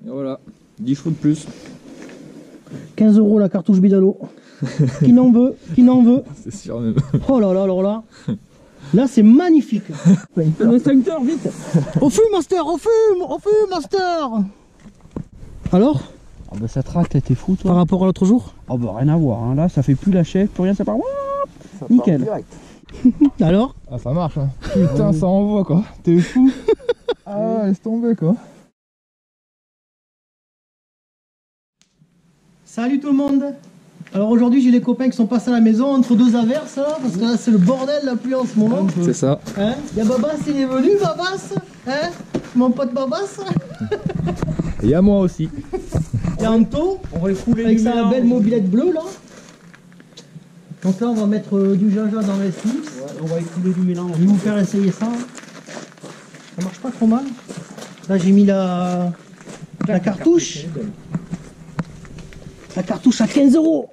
Et voilà, 10 chevaux de plus. 15 € la cartouche Bidalo. Qui n'en veut? Qui n'en veut? C'est sûr même. Oh là là, alors là. Là c'est magnifique. Un extincteur, vite. Au fume Master, au fume Master. Alors? Ah bah ça traque, t'es fou toi. Par rapport à l'autre jour? Oh bah rien à voir, hein. Là ça fait plus la chèvre, plus rien, ça part. Nickel. Alors? Ah ça marche hein. Putain ça envoie quoi. T'es fou. Ah laisse tomber quoi. Salut tout le monde. Alors aujourd'hui j'ai les copains qui sont passés à la maison entre deux averses là, parce que là c'est le bordel la pluie en ce moment. C'est ça. Hein? Il y a Babas, il est venu Babas, hein? Mon pote Babas. Et à moi aussi. Il y a Anto, On va écouler avec du sa mélange. belle mobilette bleue là. Donc là on va mettre du jaja dans les slips. Ouais, on va écouler du mélange. Je vais vous faire essayer ça. Ça marche pas trop mal. Là j'ai mis la cartouche. La cartouche à 15 €.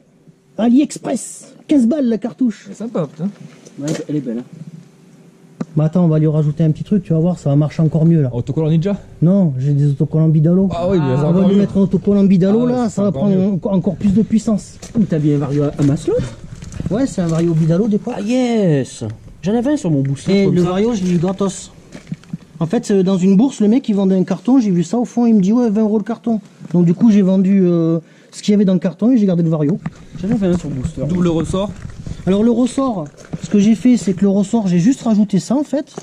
AliExpress. 15 balles la cartouche. C'est sympa putain. Ouais, elle est belle. Hein. Bah attends, on va lui rajouter un petit truc, tu vas voir, ça va marcher encore mieux là. Autocollant Ninja. Non, j'ai des autocollants Bidalo. Ah oui, mais ça On va lui mettre un autocollant Bidalo Ah ouais, là, c'est ça va encore prendre mieux. encore plus de puissance. T'as bien un vario à Maslow? Ouais, c'est un Vario Bidalo des fois. Ah yes. J'en avais un sur mon booster. Et comme le ça. Vario, je l'ai eu gratos. En fait, dans une bourse, le mec il vendait un carton, j'ai vu ça au fond, il me dit ouais 20 € le carton. Donc du coup j'ai vendu ce qu'il y avait dans le carton et j'ai gardé le Vario. J'en avais un sur booster. Double ressort. Alors le ressort, ce que j'ai fait, c'est que le ressort, j'ai juste rajouté ça en fait.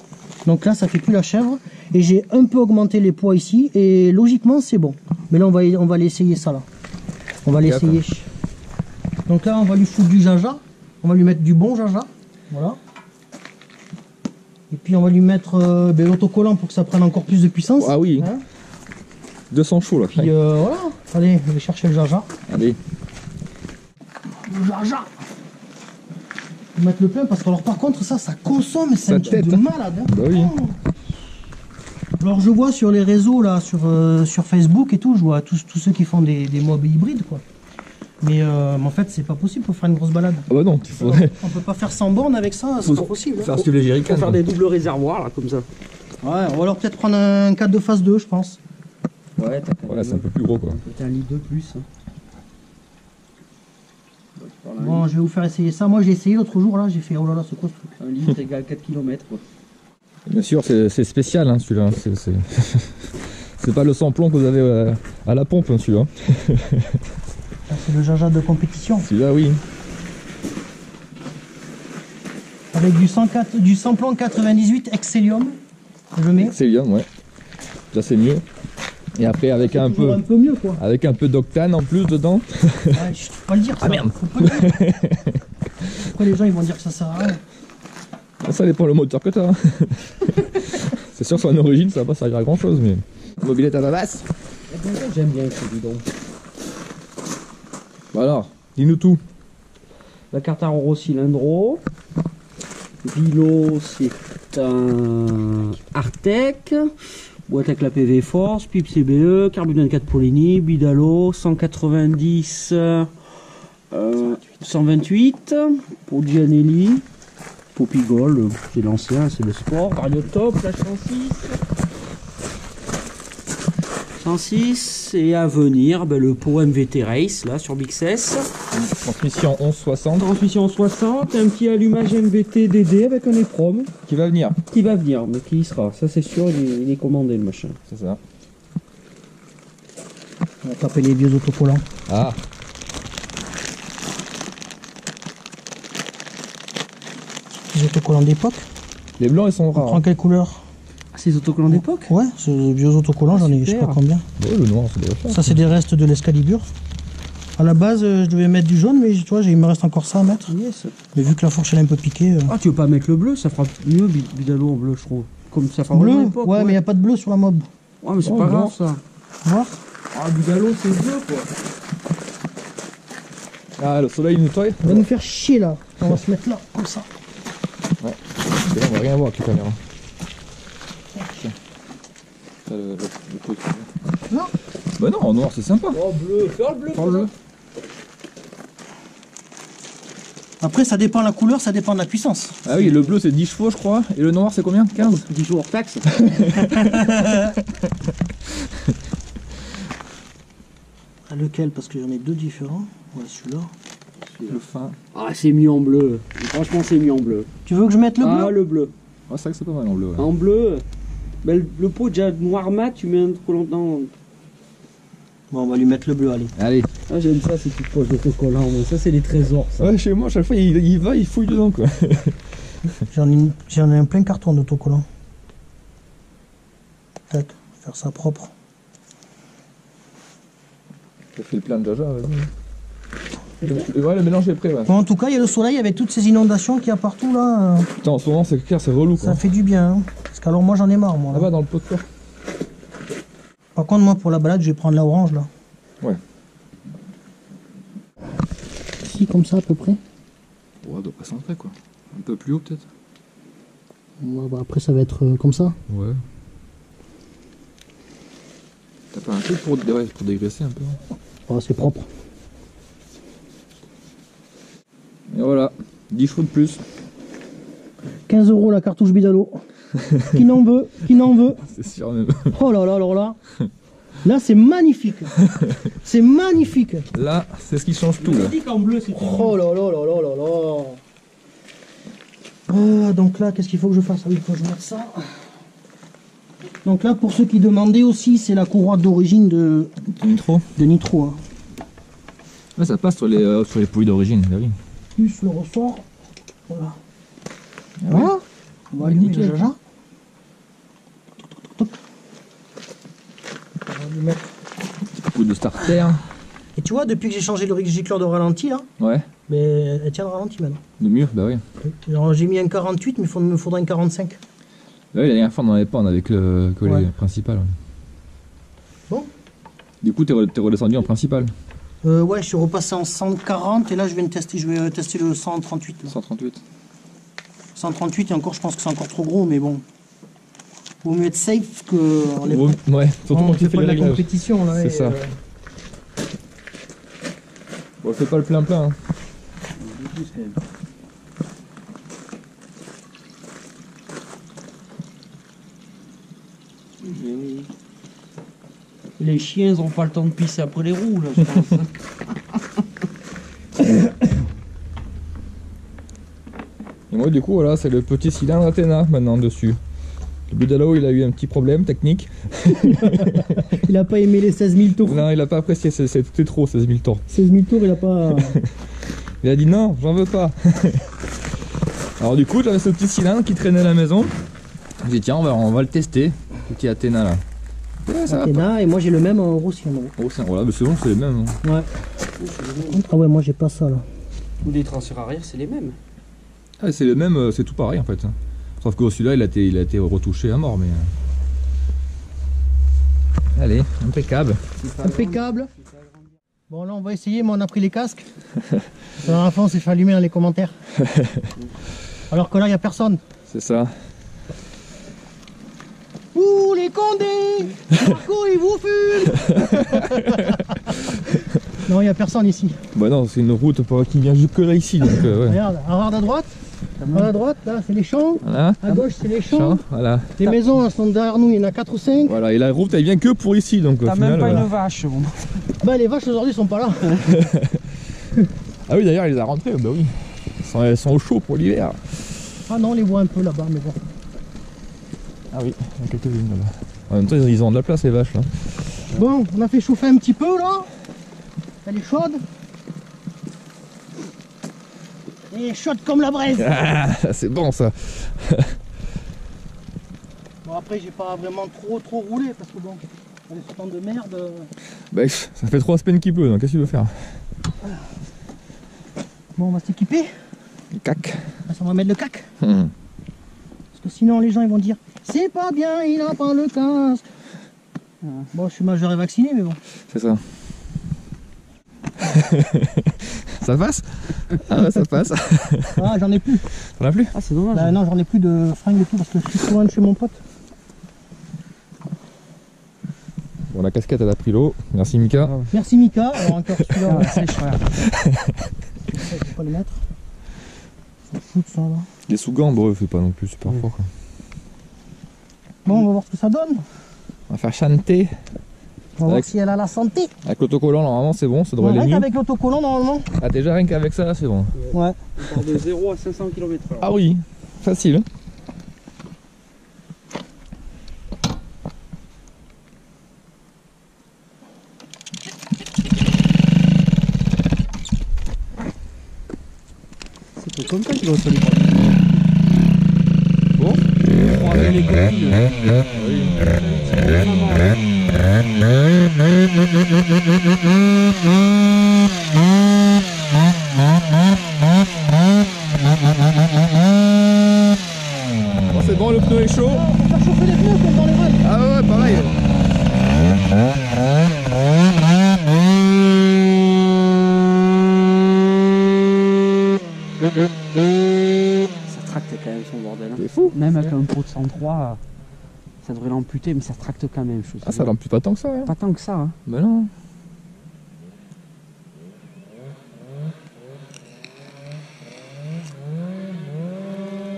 Donc là, ça fait plus la chèvre. Et j'ai un peu augmenté les poids ici. Et logiquement, c'est bon. Mais là, on va l'essayer ça là. On va l'essayer. Donc là, on va lui foutre du jaja. On va lui mettre du bon jaja. Voilà. Et puis on va lui mettre l'autocollant pour que ça prenne encore plus de puissance. Ah oui. Hein. 200 chevaux là. Puis voilà. Allez, je vais chercher le jaja. Allez. Le jaja. Je vais mettre le plein parce que alors par contre ça consomme, c'est Ça un truc tête, de hein. malade. Hein. Bah oui. Oh. Alors je vois sur les réseaux là, sur Facebook et tout, je vois tous ceux qui font des mobs hybrides quoi. Mais en fait c'est pas possible pour faire une grosse balade. Ah bah non, tu faudrait On peut pas faire 100 bornes avec ça, c'est pas possible. Hein. faire suivre les jerrycans. Faut faire des doubles réservoirs là, comme ça. Ouais, on va alors peut-être prendre un 4 de phase 2 je pense. Ouais, t'as Voilà, c'est un peu plus gros quoi. peut-être un litre de plus. Hein. Bon, je vais vous faire essayer ça. Moi j'ai essayé l'autre jour là, j'ai fait oh là là, c'est quoi ce truc? Un litre égale 4 km quoi. Bien sûr, c'est spécial hein, celui-là. C'est pas le sans-plomb que vous avez à la pompe hein, celui-là. Ça, c'est le jaja de compétition. Celui-là, oui. Avec du samplon 98 Excellium. Je mets. C'est bien, ouais. Là, c'est mieux. Et après, avec un Toujours peu, un peu mieux quoi. avec un peu d'octane en plus dedans. Ouais, je peux pas le dire. Ça. Ah, merde. Faut pas le dire. Pourquoi les gens ils vont dire que ça sert à rien? Ça dépend le moteur que t'as. Hein. C'est sûr, son origine, ça va pas servir à grand chose, mais. Mobilette à la basse. J'aime bien ce bidon. Bah alors, dis-nous tout. La carte à Roro cylindro. Vilo, c'est un Artec. Boîte avec la PV Force, pipe CBE, carburant 4 Polini, Bidalo, 190, 128, pour Gianelli, Popigol, c'est l'ancien, c'est le sport, Vario Top, la 106, et à venir, le pot MVT Race, là, sur Bixès. Transmission 1160 Transmission 60, un petit allumage MVT DD avec un EPROM qui va venir. qui va venir, mais qui y sera, ça c'est sûr, il est commandé le machin. C'est ça. On va taper les vieux autocollants. Ah, Les autocollants d'époque. les blancs, ils sont On rares. prend quelle couleur? Ces autocollants d'époque? Ouais, ces vieux autocollants, j'en ai je sais pas Super. combien. Ouais, le noir, c'est déjà fait. Ça c'est des restes de l'Excalibur. À la base, je devais mettre du jaune, mais tu vois, il me reste encore ça à mettre. Yes. Mais vu que la fourche elle est un peu piquée. Ah, tu veux pas mettre le bleu? Ça fera mieux Bidalo en bleu, je trouve. Comme ça fera Bleu? vraiment l'époque, Ouais, mais il n'y a pas de bleu sur la mob. Ouais, mais c'est Oh, pas non. grave ça. Voir. Ah, Bidalo c'est bleu quoi. Ah, le soleil nous toille. On va nous faire chier là. On va se mettre là, comme ça. Parce que là, on va rien voir avec les caméras. Tiens. T'as le truc. Non. Bah non, en noir, c'est sympa. Oh, bleu, faire le bleu. Prends le bleu. Après, ça dépend de la couleur, ça dépend de la puissance. Ah oui, le bleu c'est 10 chevaux, je crois. Et le noir, c'est combien? 15? 10 jours hors taxe. Ah, lequel? Parce que j'en ai deux différents. Ouais, celui-là. Le fin. Ah, c'est mieux en bleu. Franchement, c'est mieux en bleu. Tu veux que je mette le bleu? Ah, le bleu. Ouais, c'est vrai que c'est pas mal en bleu. Ouais. En bleu, ben, le pot déjà noir mat, tu mets un trop longtemps. Bon, on va lui mettre le bleu, allez. Allez. Ah, j'aime ça, ces petites poches d'autocollants. Ça, c'est des trésors, ça. Ouais, chez moi, à chaque fois, il va, il fouille dedans, quoi. J'en ai un plein carton d'autocollants. Tac, faire ça propre. J'ai fait le plein de Jaja, vas-y. Ouais, le mélange est prêt, ouais. Bon, en tout cas, il y a le soleil avec toutes ces inondations qu'il y a partout là. Putain, en ce moment, c'est clair, c'est relou, quoi. Ça fait du bien. Hein. Parce qu'alors, moi, j'en ai marre, moi. Là. Là-bas, dans le pot de fleurs. Par contre, moi, pour la balade, je vais prendre la orange là. Ouais. Ici, comme ça, à peu près. Ouais, elle doit pas centrer, quoi. Un peu plus haut, peut-être. Ouais, bah, après, ça va être comme ça. Ouais. T'as pas un truc pour dégraisser un peu, hein. Oh, c'est propre. Et voilà, 10 chevaux de plus. 15 € la cartouche Bidalo. Qui n'en veut? Qui n'en veut? C'est sûr, même. Oh là là, alors là. Là, c'est magnifique. C'est magnifique. Là, c'est ce qui change tout, là. dis qu'en bleu, c'est oh là là là là là là. Ah, donc là, qu'est-ce qu'il faut que je fasse? Ah oui, il faut que je mette ça. Donc là, pour ceux qui demandaient aussi, c'est la courroie d'origine de Nitro. Nitro. Hein. Là, ça passe sur les poulies d'origine, bah oui. Plus le ressort. Voilà. Ah Voilà. ouais. On va allumer le Jaja. On va lui mettre. Petit coup de starter. Et tu vois, depuis que j'ai changé le gicleur de ralenti, là, Ouais. mais elle tient le ralenti maintenant. De mieux, bah oui. Alors, j'ai mis un 48, mais il me faudrait un 45. Bah oui, la dernière fois, on n'en avait pas, on avait que le collet Ouais. principal. Ouais. Bon. Du coup, t'es redescendu en principal. Ouais, je suis repassé en 140 et là je vais tester le 138. Là. 138. 138 et encore, je pense que c'est encore trop gros, mais bon. Vaut mieux être safe que. Ouais, surtout quand tu fais pas les de la réglages. compétition là. C'est et, ça. Bon, fais pas le plein-plein. Hein. Les chiens, ils n'ont pas le temps de pisser après les roues, là, je pense. Et moi, du coup, voilà, c'est le petit cylindre Athéna maintenant dessus. Le Budalo, il a eu un petit problème technique. Il a pas aimé les 16 000 tours. Non, il a pas apprécié, c'était trop 16 000 tours. 16 000 tours, il a pas. Il a dit non, j'en veux pas. Alors du coup, j'avais ce petit cylindre qui traînait à la maison. J'ai dit tiens, on va le tester, le petit Athéna là. Ouais, ça va pas. Athéna, et moi j'ai le même en euro cylindre. Oh, voilà, mais c'est bon, c'est les mêmes. Hein. Ouais. Ah ouais, moi j'ai pas ça là. Ou les transferts arrière, c'est les mêmes. Ah, c'est le même, c'est tout pareil en fait. Hein. Sauf que celui-là, il a été retouché à mort, mais. Allez, impeccable. Impeccable. Bon là on va essayer, mais on a pris les casques. La dernière fois on s'est fait allumer dans les commentaires. Alors que là il n'y a personne. C'est ça. Ouh les condés, Marco il vous fume. Non il n'y a personne ici. Bah non, c'est une route qui vient jusque là ici, donc ouais. Regarde à droite. À droite, là c'est les champs. Voilà. À gauche c'est les champs. Voilà. Les maisons elles sont derrière nous, il y en a 4 ou 5. Voilà, et la route elle vient que pour ici, donc au T'as final. même pas voilà. une vache, bon. Bah les vaches aujourd'hui sont pas là. Ah oui, d'ailleurs, il les a rentrées, bah oui. Elles sont au chaud pour l'hiver. Ah non on les voit un peu là-bas mais bon. Ah oui, il y a quelques-unes là-bas. En même temps, ils ont de la place, les vaches là. Bon, on a fait chauffer un petit peu là. Elle est chaude. Elle est chaude comme la braise. Ah, c'est bon ça. Bon après j'ai pas vraiment trop roulé parce que bon, avec ce temps de merde. Bah, ça fait 3 semaines qu'il pleut, donc qu'est-ce qu'il veut faire? Bon on va s'équiper. Le cac. On va mettre le cac. Parce que sinon les gens ils vont dire c'est pas bien, il a pas le casque. Bon je suis majeur et vacciné mais bon. C'est ça. Ça passe? Ah ouais, ça passe. Ah j'en ai plus. T'en as plus? Ah, c'est dommage. Bah, non j'en ai plus de fringues et tout parce que je suis trop loin de chez mon pote. Bon, la casquette elle a pris l'eau. Merci Mika. Merci Mika. Alors encore celui-là sèche. Ça, je vais pas le mettre. Ça fout ça là. Les sous-gants, bon, c'est pas non plus super fort quoi. Bon on va voir ce que ça donne. On va faire chanter. On va voir Avec- si elle a la santé. Avec l'autocollant, normalement, c'est bon, ça devrait Ouais, aller mieux. avec l'autocollant, normalement. Ah, déjà, rien qu'avec ça, c'est bon. Ouais. On part de 0 à 500 km/h. Ah oui, facile. C'est comme ça qu'il va se les prendre. Bon. On va les copines. Bon, c'est bon, le pneu est chaud. On va faire chauffer les pneus comme dans les rails. Ah ouais, pareil. Ça tracte quand même son bordel. Hein. C'est fou. Même avec un pot de 103, ça devrait l'amputer, mais ça tracte quand même. Je Ah, ça l'ampute pas tant que ça. Hein. Pas tant que ça. Hein. Bah non.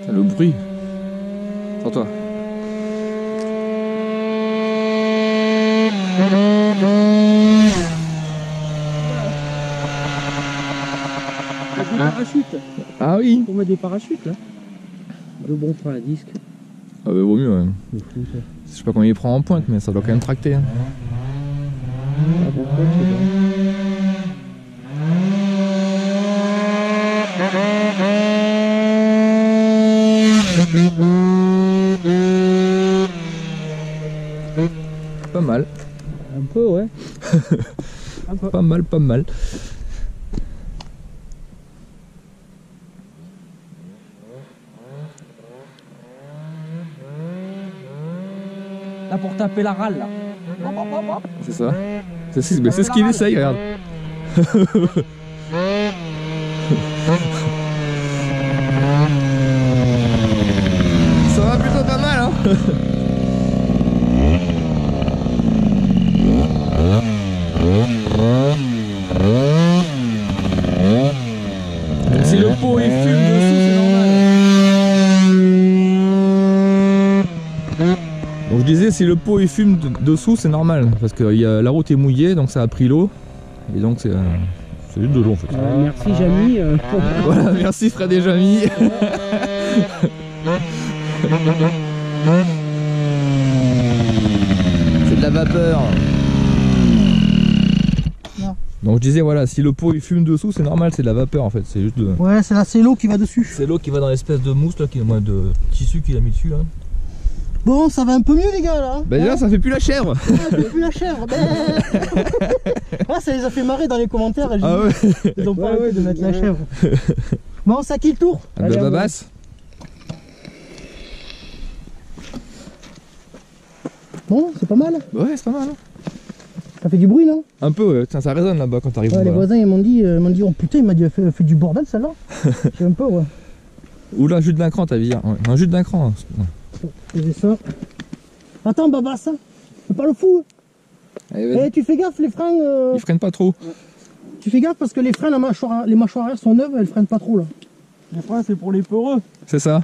Putain, le bruit. Sans toi. Des parachutes. Ah oui. On met des parachutes là. De bons freins à disque. Ah bah vaut mieux, ouais. C'est fou ça. Je sais pas combien il prend en pointe, mais ça doit quand même tracter. Hein. Ah, pourquoi, je sais pas. Pas mal. Un peu, ouais. Un peu. Pas mal, pas mal. Là pour taper la râle là. C'est ça. C'est ce qu'il essaye, regarde. Ça va plutôt pas mal, hein. Si le pot il fume dessous, c'est normal. Donc je disais, si le pot il fume dessous, c'est normal, parce que la route est mouillée, donc ça a pris l'eau, et donc c'est juste de l'eau en fait. Merci Jamy. Voilà, merci Fred et Jamy. C'est de la vapeur. Non. Donc je disais, voilà, si le pot il fume dessous, c'est normal, c'est de la vapeur en fait, c'est juste de... Ouais, c'est l'eau qui va dessus. C'est l'eau qui va dans l'espèce de mousse là, de tissu qu'il a mis dessus là. Bon, ça va un peu mieux les gars là. Bah déjà ça fait plus la chèvre. Ah, c'est plus la chèvre. Ah, ça les a fait marrer dans les commentaires. Ah ouais. Ils ont pas arrêté de mettre la chèvre. Bon, c'est à qui le tour? Ah bah babasse. Bon, c'est pas mal. Ouais, c'est pas mal. Hein. Ça fait du bruit, non? Un peu, ouais. Tiens, ça résonne là-bas quand t'arrives. Ouais, les voisins ils m'ont dit, oh putain, il m'a dit, elle fait du bordel celle-là. J'ai un peu, ouais. Oula, jus d'un cran, t'as vu hier. Ouais. Un jus d'un cran. Hein. J'ai ça. Attends, Babasse, fais pas le fou. Allez, vas-y. Eh, tu fais gaffe, les freins. Ils freinent pas trop. Tu fais gaffe parce que les freins, les mâchoires arrière sont neuves, elles freinent pas trop là. Les freins c'est pour les peureux. C'est ça.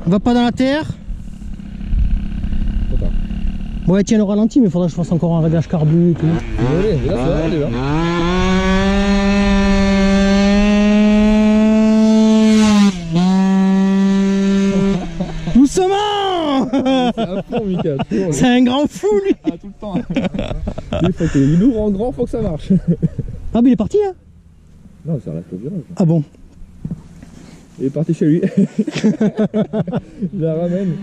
On va pas dans la terre. Trop tard. Ouais, tiens le ralenti, mais il faudra que je fasse encore un réglage carbu et tout. Allez, là, ça va, déjà. Doucement. C'est un fond, Mika. toujours, C'est un grand fou lui. Ah, tout le temps. Il ouvre en grand, faut que ça marche. Ah, mais il est parti hein. Non, ça reste au virage. Ah bon. Il est parti chez lui. Je la ramène.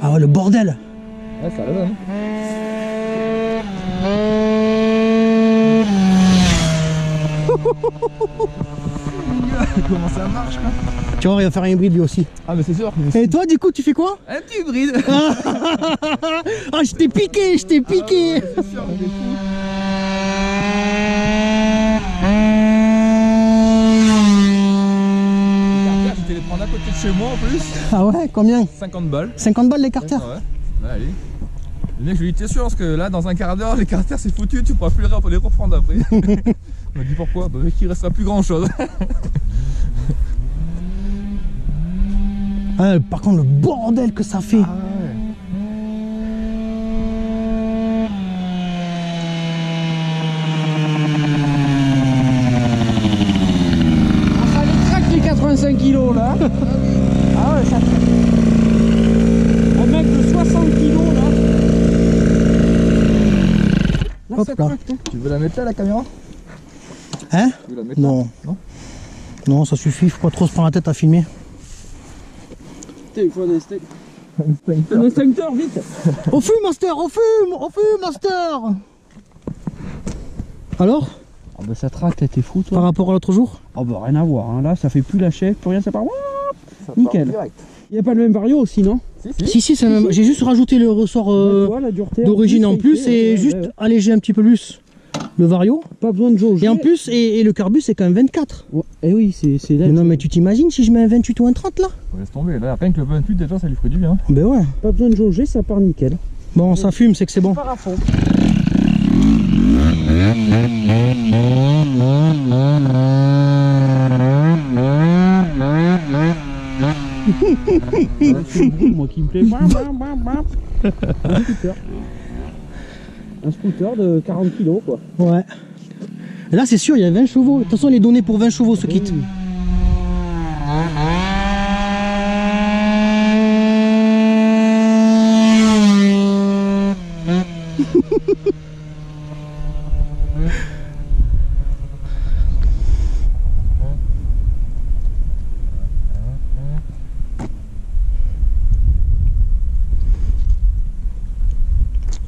Ah ouais, le bordel. Ah, ça résonne. Comment ça marche quoi. Tu vois, il va faire un hybride lui aussi. Ah mais c'est sûr. Et toi du coup tu fais quoi? Un petit hybride. Ah, je t'ai piqué, je t'ai piqué. C'est sûr, on est fou. Les carters, j'étais les prendre à côté de chez moi en plus. Ah ouais, combien? 50 balles. 50 balles les carters. Ouais. Allez. Le mec, je lui dis, t'es sûr, parce que là, dans un quart d'heure, les carters, c'est foutu, tu pourras plus les reprendre après. Il m'a dit pourquoi? Bah, il restera plus grand chose. Ah, par contre, le bordel que ça fait. Ah ouais. Ça les craque les 85 kilos là. Ah ouais, ça craque. Un mec de 60 kilos là. Là, Hop ça là. craque. Hein. Tu veux la mettre là, la caméra? Hein? Tu veux la mettre Non. là? Non. Non, ça suffit, faut pas trop se prendre la tête à filmer. Putain, il faut un instinct. Un instincteur, vite. Au fume, Master, au fume, Master. Alors, Ah bah ça traque, t'es fou toi. par rapport à l'autre jour? Oh bah rien à voir, hein. Là ça fait plus la chèvre, plus rien, ça part. Ça Nickel. part direct. Il n'y a pas le même vario aussi, non? Si, c'est le même. J'ai juste rajouté le ressort Bah, tu vois, la dureté d'origine en plus ça y et fait, juste ouais. alléger un petit peu plus le vario. Pas besoin de jauger. Et en plus, et le carbu c'est quand même 24. Ouais. Eh oui, c'est là. Mais non, mais tu t'imagines si je mets un 28 ou un 30 là? Ouais, laisse tomber, là, rien que le 28 déjà, ça lui ferait du bien. Ben ouais. Pas besoin de jauger, ça part nickel. Bon, ça fume, c'est que c'est bon. Part à fond. C'est le bruit, moi qui me plaît. Un scooter. Un scooter de 40 kg quoi. Ouais. Et là, c'est sûr, il y a 20 chevaux. De toute façon, il est donné pour 20 chevaux ce kit.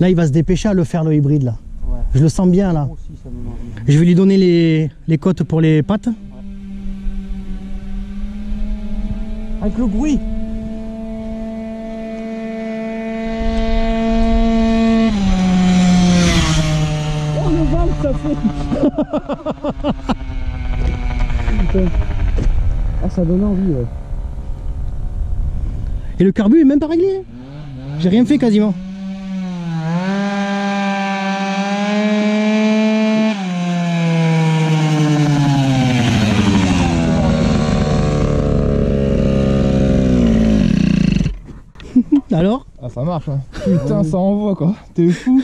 Là, il va se dépêcher à le faire, le hybride là. Ouais. Je le sens bien là. Moi aussi, ça me donne envie. Je vais lui donner les côtes pour les pattes. Avec le bruit. Oh le vent que ça fait. Putain. Ah ça donne envie ouais. Et le carbu est même pas réglé. J'ai rien fait quasiment. Alors? Ah, ça marche, hein. Putain, ça envoie quoi. T'es fou.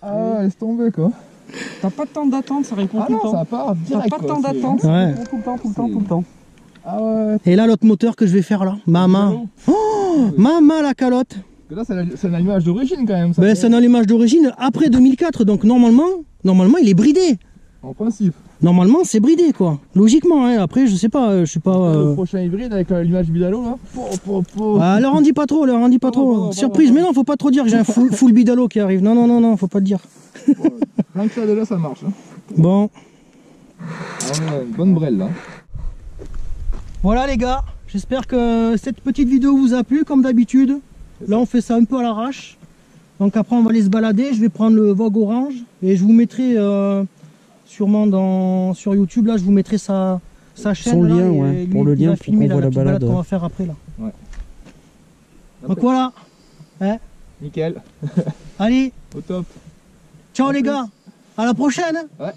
Ah ouais, laisse tomber quoi. T'as pas de temps d'attente, ça répond Ah tout le non, temps. ça part T'as direct. pas de quoi, temps c'est- d'attente, Ouais. ça répond tout le temps, tout le temps, tout le temps. Ah ouais. Et là, l'autre moteur que je vais faire là. Maman. Oh, maman la calotte. Parce que là, c'est un allumage d'origine quand même. Ça Ben, fait- c'est un allumage d'origine après 2004. Donc normalement, il est bridé. En principe. Normalement, c'est bridé quoi. Logiquement, hein. Après, je sais pas, je suis pas. Le prochain hybride avec l'allumage Bidalo là. Ah, leur en dis pas trop, leur en dis pas trop. bon, Surprise, bon. mais non, faut pas trop dire que j'ai un full bidalo qui arrive. Non, non, non, non, faut pas te dire. Rien que ça déjà, ça marche. Hein. Bon, Ah ouais, une bonne brelle là. voilà les gars. J'espère que cette petite vidéo vous a plu comme d'habitude. Là, on fait ça un peu à l'arrache. Donc après, on va aller se balader. Je vais prendre le Vogue Orange et je vous mettrai sûrement sur YouTube. Là, je vous mettrai sa chaîne. Son là, lien, et ouais, lui, pour le il lien va pour filmer qu'on voit la petite balade. qu'on va faire après là. Ouais. Donc voilà. Hein. Nickel. Allez, Au top. ciao les gars. À la prochaine. Ouais.